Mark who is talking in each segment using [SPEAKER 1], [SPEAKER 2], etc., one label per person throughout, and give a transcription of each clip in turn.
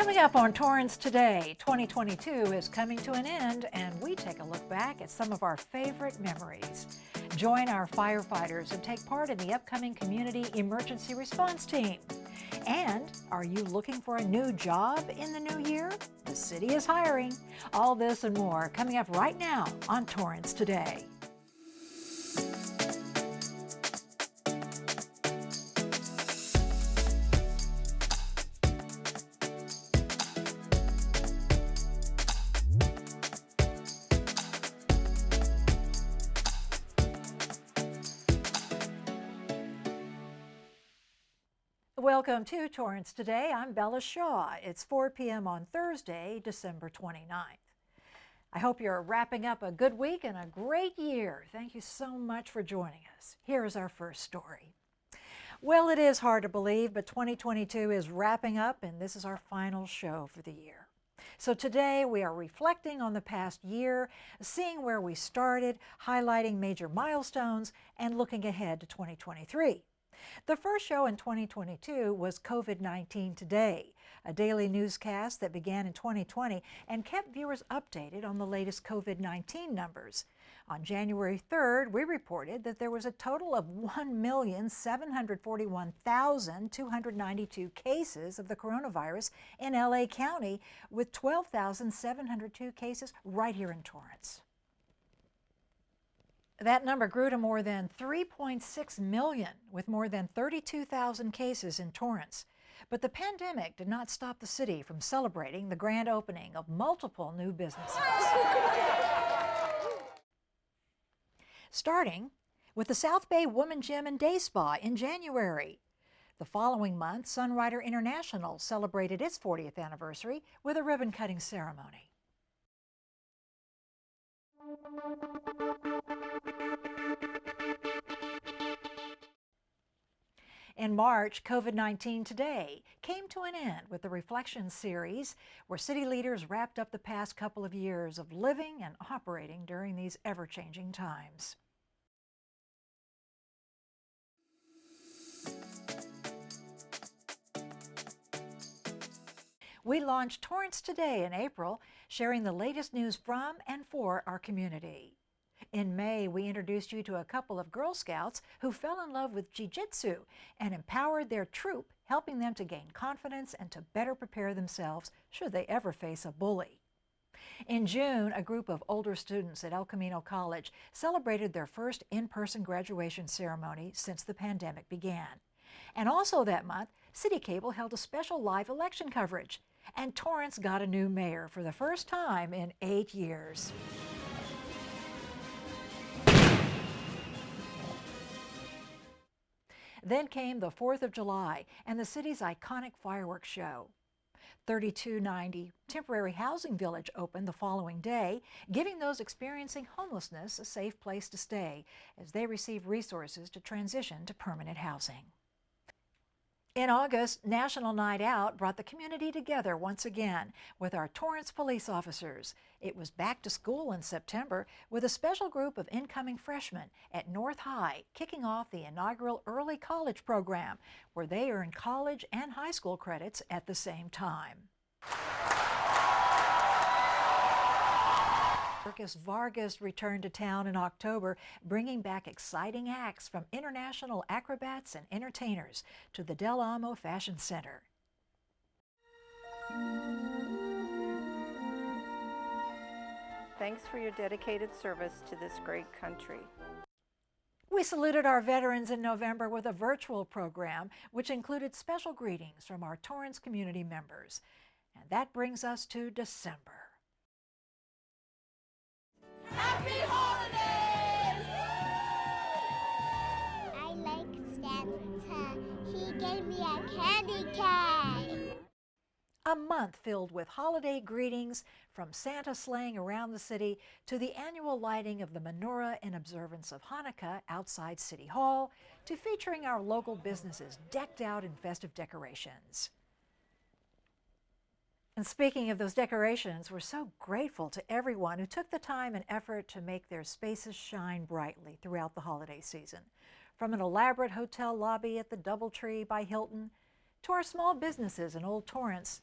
[SPEAKER 1] Coming up on Torrance Today, 2022 is coming to an end, and we take a look back at some of our favorite memories. Join our firefighters and take part in the upcoming Community Emergency Response Team. And are you looking for a new job in the new year? The city is hiring. All this and more coming up right now on Torrance Today. Welcome to Torrance Today. I'm Bella Shaw. It's 4 p.m. on Thursday, December 29th. I hope you're wrapping up a good week and a great year. Thank you so much for joining us. Here is our first story. Well, it is hard to believe, but 2022 is wrapping up, and this is our final show for the year. So today we are reflecting on the past year, seeing where we started, highlighting major milestones, and looking ahead to 2023. The first show in 2022 was COVID-19 Today, a daily newscast that began in 2020 and kept viewers updated on the latest COVID-19 numbers. On January 3rd, we reported that there was a total of 1,741,292 cases of the coronavirus in LA County, with 12,702 cases right here in Torrance. That number grew to more than 3.6 million, with more than 32,000 cases in Torrance. But the pandemic did not stop the city from celebrating the grand opening of multiple new businesses. Starting with the South Bay Woman Gym and Day Spa in January. The following month, Sunrider International celebrated its 40th anniversary with a ribbon-cutting ceremony. In March, COVID-19 Today came to an end with the Reflection series, where city leaders wrapped up the past couple of years of living and operating during these ever-changing times. We launched Torrance Today in April, sharing the latest news from and for our community. In May, we introduced you to a couple of Girl Scouts who fell in love with Jiu-Jitsu and empowered their troop, helping them to gain confidence and to better prepare themselves should they ever face a bully. In June, a group of older students at El Camino College celebrated their first in-person graduation ceremony since the pandemic began. And also that month, City Cable held a special live election coverage, and Torrance got a new mayor for the first time in 8 years. Then came the 4th of July and the city's iconic fireworks show. 3290 Temporary Housing Village opened the following day, giving those experiencing homelessness a safe place to stay as they receive resources to transition to permanent housing. In August, National Night Out brought the community together once again with our Torrance police officers. It was back to school in September with a special group of incoming freshmen at North High kicking off the inaugural early college program, where they earn college and high school credits at the same time. Circus Vargas returned to town in October, bringing back exciting acts from international acrobats and entertainers to the Del Amo Fashion Center.
[SPEAKER 2] Thanks for your dedicated service to this great country.
[SPEAKER 1] We saluted our veterans in November with a virtual program, which included special greetings from our Torrance community members. And that brings us to December.
[SPEAKER 3] Happy holidays! I like Santa. He gave me a candy cane.
[SPEAKER 1] A month filled with holiday greetings, from Santa sleighing around the city to the annual lighting of the menorah in observance of Hanukkah outside City Hall, to featuring our local businesses decked out in festive decorations. And speaking of those decorations, we're so grateful to everyone who took the time and effort to make their spaces shine brightly throughout the holiday season. From an elaborate hotel lobby at the Doubletree by Hilton, to our small businesses in Old Torrance,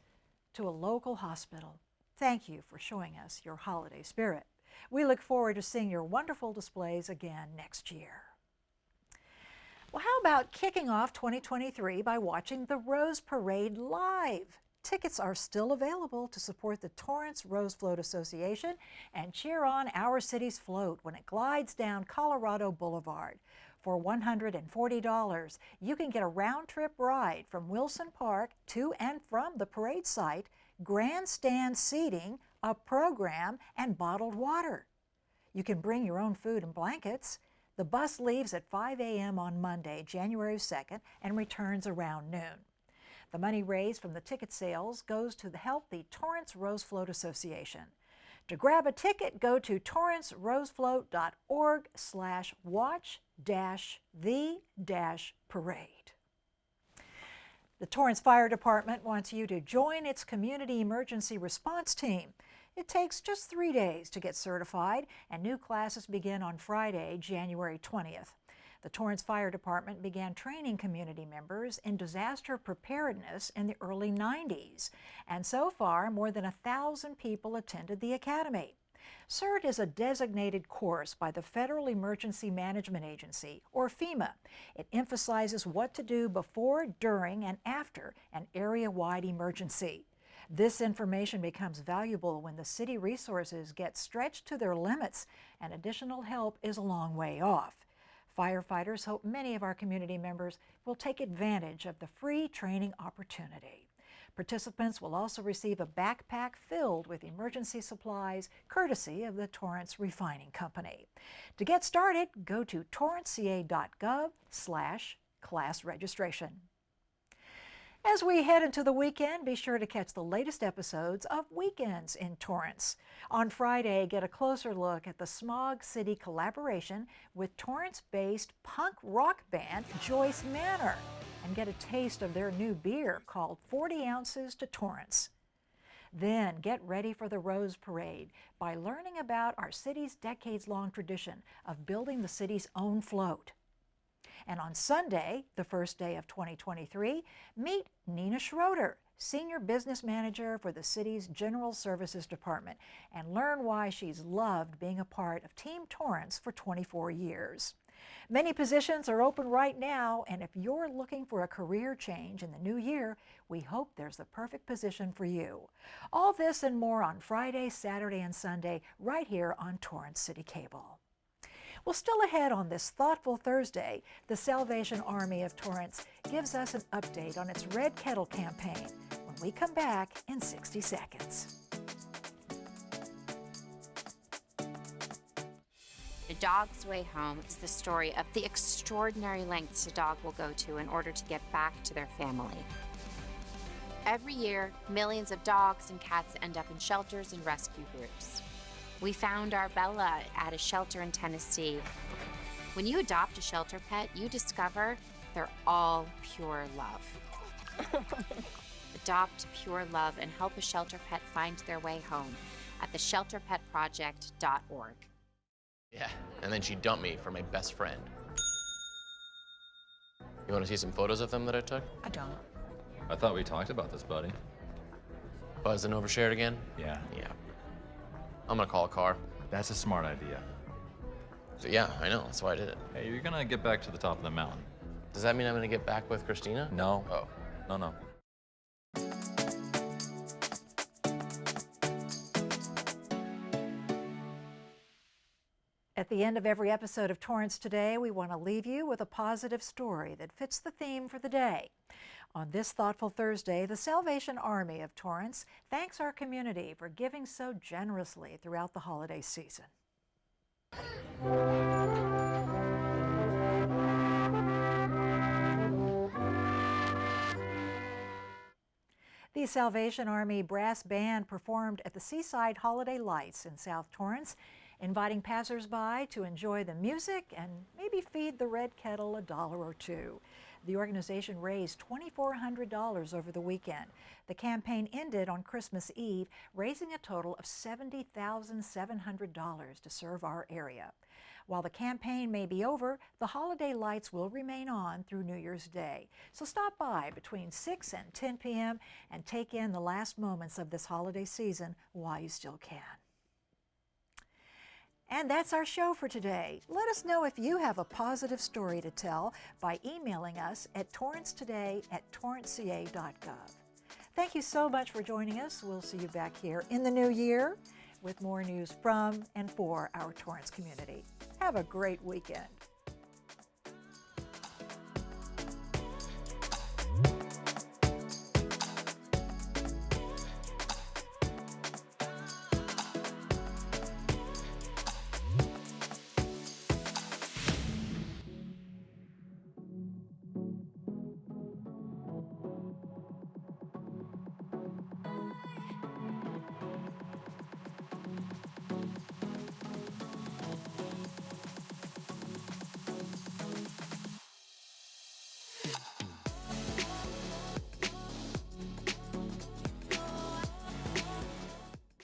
[SPEAKER 1] to a local hospital. Thank you for showing us your holiday spirit. We look forward to seeing your wonderful displays again next year. Well, how about kicking off 2023 by watching the Rose Parade live? Tickets are still available to support the Torrance Rose Float Association and cheer on our city's float when it glides down Colorado Boulevard. For $140, you can get a round-trip ride from Wilson Park to and from the parade site, grandstand seating, a program, and bottled water. You can bring your own food and blankets. The bus leaves at 5 a.m. on Monday, January 2nd, and returns around noon. The money raised from the ticket sales goes to help the Torrance Rose Float Association. To grab a ticket, go to torrancerosefloat.org/watch-the-parade. The Torrance Fire Department wants you to join its Community Emergency Response Team. It takes just 3 days to get certified, and new classes begin on Friday, January 20th. The Torrance Fire Department began training community members in disaster preparedness in the early 90s, and so far more than 1,000 people attended the academy. CERT is a designated course by the Federal Emergency Management Agency, or FEMA. It emphasizes what to do before, during, and after an area-wide emergency. This information becomes valuable when the city resources get stretched to their limits and additional help is a long way off. Firefighters hope many of our community members will take advantage of the free training opportunity. Participants will also receive a backpack filled with emergency supplies, courtesy of the Torrance Refining Company. To get started, go to torranceca.gov/class registration. As we head into the weekend, be sure to catch the latest episodes of Weekends in Torrance. On Friday, get a closer look at the Smog City collaboration with Torrance-based punk rock band Joyce Manor, and get a taste of their new beer called 40 Ounces to Torrance. Then get ready for the Rose Parade by learning about our city's decades-long tradition of building the city's own float. And on Sunday, the first day of 2023, meet Nina Schroeder, Senior Business Manager for the city's General Services Department, and learn why she's loved being a part of Team Torrance for 24 years. Many positions are open right now, and if you're looking for a career change in the new year, we hope there's the perfect position for you. All this and more on Friday, Saturday, and Sunday right here on Torrance City Cable. Well, still ahead on this thoughtful Thursday, the Salvation Army of Torrance gives us an update on its Red Kettle campaign when we come back in 60 seconds.
[SPEAKER 4] A Dog's Way Home is the story of the extraordinary lengths a dog will go to in order to get back to their family. Every year, millions of dogs and cats end up in shelters and rescue groups. We found our Bella at a shelter in Tennessee. When you adopt a shelter pet, you discover they're all pure love. Adopt pure love and help a shelter pet find their way home at theshelterpetproject.org.
[SPEAKER 5] Yeah, and then she dumped me for my best friend. You want to see some photos of them that I took?
[SPEAKER 6] I don't.
[SPEAKER 7] I thought we talked about this, buddy.
[SPEAKER 5] Buzzed and overshared again?
[SPEAKER 7] Yeah.
[SPEAKER 5] Yeah. I'm gonna call a car.
[SPEAKER 7] That's a smart idea.
[SPEAKER 5] So yeah, I know, that's why I did it.
[SPEAKER 7] Hey, you're gonna get back to the top of the mountain.
[SPEAKER 5] Does that mean I'm gonna get back with Christina?
[SPEAKER 7] No.
[SPEAKER 5] Oh.
[SPEAKER 7] No.
[SPEAKER 1] At the end of every episode of Torrance Today, we want to leave you with a positive story that fits the theme for the day. On this thoughtful Thursday, the Salvation Army of Torrance thanks our community for giving so generously throughout the holiday season. The Salvation Army Brass Band performed at the Seaside Holiday Lights in South Torrance, inviting passersby to enjoy the music and maybe feed the Red Kettle $1 or $2. The organization raised $2,400 over the weekend. The campaign ended on Christmas Eve, raising a total of $70,700 to serve our area. While the campaign may be over, the holiday lights will remain on through New Year's Day. So stop by between 6 and 10 p.m. and take in the last moments of this holiday season while you still can. And that's our show for today. Let us know if you have a positive story to tell by emailing us at torranceToday@torranceca.gov. Thank you so much for joining us. We'll see you back here in the new year with more news from and for our Torrance community. Have a great weekend.